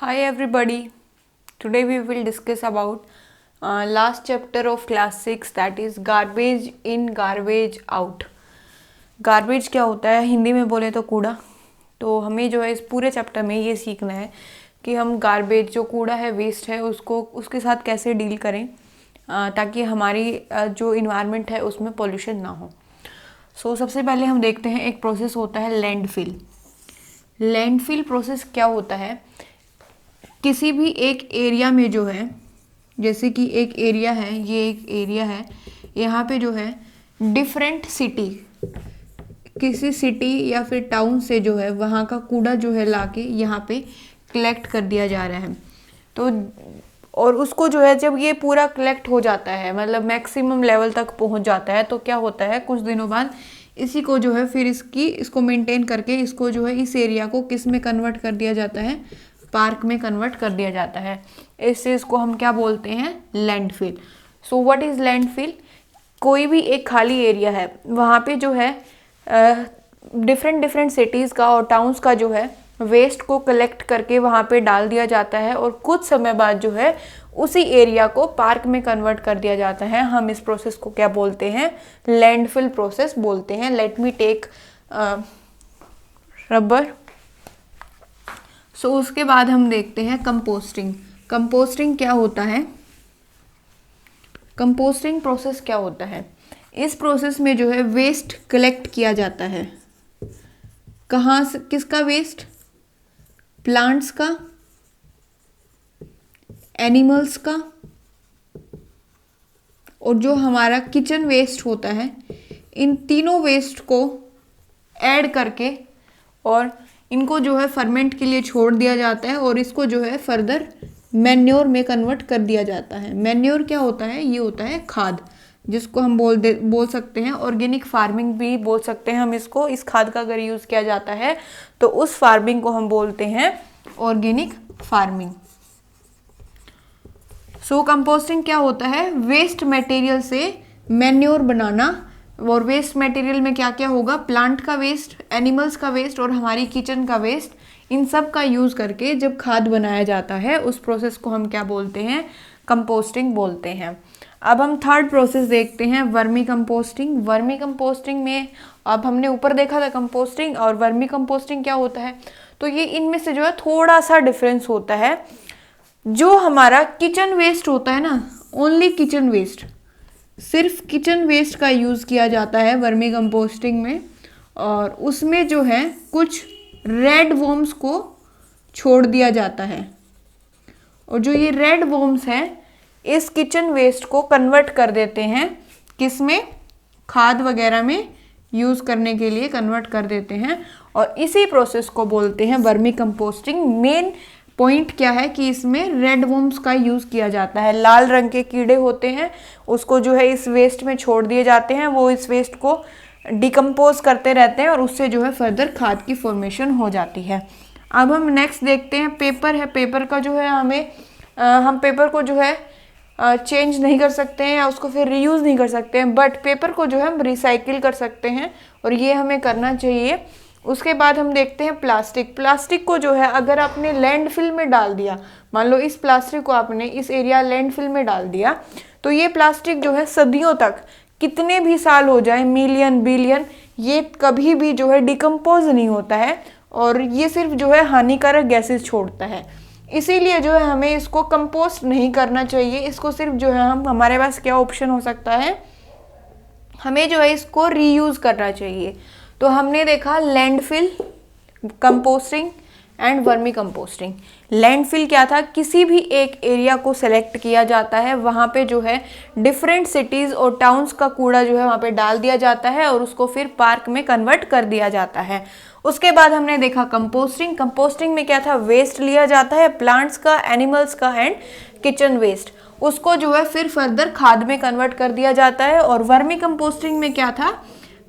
Hi everybody. Today we will discuss about last chapter of class 6, that is garbage in garbage out. Garbage क्या होता है, हिंदी में बोले तो कूड़ा। तो हमें जो है इस पूरे चैप्टर में ये सीखना है कि हम गार्बेज जो कूड़ा है, वेस्ट है, उसको उसके साथ कैसे डील करें ताकि हमारी जो इन्वायरमेंट है उसमें पोल्यूशन ना हो। सबसे पहले हम देखते हैं एक प्रोसेस होता है लैंडफिल। लैंडफिल प्रोसेस क्या होता है, किसी भी एक एरिया में जो है, जैसे कि एक एरिया है, ये एक एरिया है, यहाँ पे जो है डिफरेंट सिटी, किसी सिटी या फिर टाउन से जो है वहाँ का कूड़ा जो है लाके यहाँ पे कलेक्ट कर दिया जा रहा है। तो और उसको जो है जब ये पूरा कलेक्ट हो जाता है, मतलब मैक्सिमम लेवल तक पहुँच जाता है, तो क्या होता है कुछ दिनों बाद इसी को जो है फिर इसको मेंटेन करके इसको जो है इस एरिया को किस में कन्वर्ट कर दिया जाता है, पार्क में कन्वर्ट कर दिया जाता है। इस चीज़ को हम क्या बोलते हैं, landfill. So what is landfill? कोई भी एक खाली एरिया है, वहाँ पे जो है डिफरेंट सिटीज़ का और टाउन्स का जो है वेस्ट को कलेक्ट करके वहाँ पे डाल दिया जाता है और कुछ समय बाद जो है उसी एरिया को पार्क में कन्वर्ट कर दिया जाता है। हम इस प्रोसेस को क्या बोलते हैं, लैंडफिल प्रोसेस बोलते हैं। Let me take rubber. उसके बाद हम देखते हैं कंपोस्टिंग। कंपोस्टिंग क्या होता है? कंपोस्टिंग प्रोसेस क्या होता है? इस प्रोसेस में जो है वेस्ट कलेक्ट किया जाता है। कहाँ से, किसका वेस्ट? प्लांट्स का, एनिमल्स का, और जो हमारा किचन वेस्ट होता है, इन तीनों वेस्ट को ऐड करके और इनको जो है फर्मेंट के लिए छोड़ दिया जाता है और इसको जो है फर्दर मैन्योर में कन्वर्ट कर दिया जाता है। मैन्योर क्या होता है? ये होता है खाद, जिसको हम बोल सकते हैं ऑर्गेनिक फार्मिंग भी बोल सकते हैं हम इसको। इस खाद का अगर यूज़ किया जाता है तो उस फार्मिंग को हम बोलते हैं ऑर्गेनिक फार्मिंग। कंपोस्टिंग क्या होता है? वेस्ट मटेरियल से मैन्योर बनाना। और वेस्ट मटेरियल में क्या क्या होगा? प्लांट का वेस्ट, एनिमल्स का वेस्ट और हमारी किचन का वेस्ट, इन सब का यूज़ करके जब खाद बनाया जाता है उस प्रोसेस को हम क्या बोलते हैं, कंपोस्टिंग बोलते हैं। अब हम थर्ड प्रोसेस देखते हैं, वर्मी कंपोस्टिंग। वर्मी कंपोस्टिंग में अब हमने ऊपर देखा था कंपोस्टिंग और वर्मी कंपोस्टिंग क्या होता है, तो ये इनमें से जो है थोड़ा सा डिफरेंस होता है। जो हमारा किचन वेस्ट होता है ना, ओनली किचन वेस्ट, सिर्फ किचन वेस्ट का यूज़ किया जाता है वर्मी कंपोस्टिंग में, और उसमें जो है कुछ रेड वर्म्स को छोड़ दिया जाता है। और जो ये रेड वर्म्स हैं इस किचन वेस्ट को कन्वर्ट कर देते हैं किस में, खाद वगैरह में यूज़ करने के लिए कन्वर्ट कर देते हैं, और इसी प्रोसेस को बोलते हैं वर्मी कंपोस्टिंग। मेन पॉइंट क्या है कि इसमें रेड वर्म्स का यूज़ किया जाता है। लाल रंग के कीड़े होते हैं, उसको जो है इस वेस्ट में छोड़ दिए जाते हैं, वो इस वेस्ट को डिकम्पोज करते रहते हैं और उससे जो है फर्दर खाद की फॉर्मेशन हो जाती है। अब हम नेक्स्ट देखते हैं पेपर है। पेपर का जो है हम पेपर को जो है चेंज नहीं कर सकते हैं या उसको फिर रीयूज़ नहीं कर सकते हैं, बट पेपर को जो है हम रिसाइकिल कर सकते हैं और ये हमें करना चाहिए। उसके बाद हम देखते हैं प्लास्टिक। प्लास्टिक को जो है अगर आपने लैंडफिल में डाल दिया, मान लो इस प्लास्टिक को आपने इस एरिया लैंडफिल में डाल दिया, तो ये प्लास्टिक जो है सदियों तक, कितने भी साल हो जाए, मिलियन बिलियन, ये कभी भी जो है डिकम्पोज नहीं होता है और ये सिर्फ जो है हानिकारक गैसेस छोड़ता है। इसीलिए जो है हमें इसको कंपोस्ट नहीं करना चाहिए। इसको सिर्फ जो है हमारे पास क्या ऑप्शन हो सकता है, हमें जो है इसको रीयूज़ करना चाहिए। तो हमने देखा landfill, composting and vermi composting. Landfill क्या था? किसी भी एक एरिया को सेलेक्ट किया जाता है, वहाँ पे जो है डिफरेंट सिटीज़ और टाउन्स का कूड़ा जो है वहाँ पे डाल दिया जाता है और उसको फिर पार्क में कन्वर्ट कर दिया जाता है। उसके बाद हमने देखा कंपोस्टिंग। कंपोस्टिंग में क्या था? वेस्ट लिया जाता है, प्लांट्स का, एनिमल्स का एंड किचन वेस्ट, उसको जो है फिर फर्दर खाद में कन्वर्ट कर दिया जाता है। और वर्मी कंपोस्टिंग में क्या था?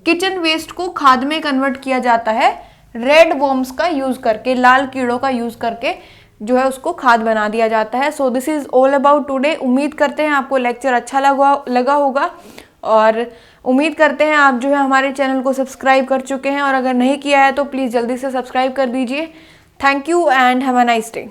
किचन वेस्ट को खाद में कन्वर्ट किया जाता है, रेड वर्म्स का यूज़ करके, लाल कीड़ों का यूज़ करके जो है उसको खाद बना दिया जाता है। So this is all about today. उम्मीद करते हैं आपको लेक्चर अच्छा लगा होगा और उम्मीद करते हैं आप जो है हमारे चैनल को सब्सक्राइब कर चुके हैं, और अगर नहीं किया है तो प्लीज़ जल्दी से सब्सक्राइब कर दीजिए। Thank you and have a nice day.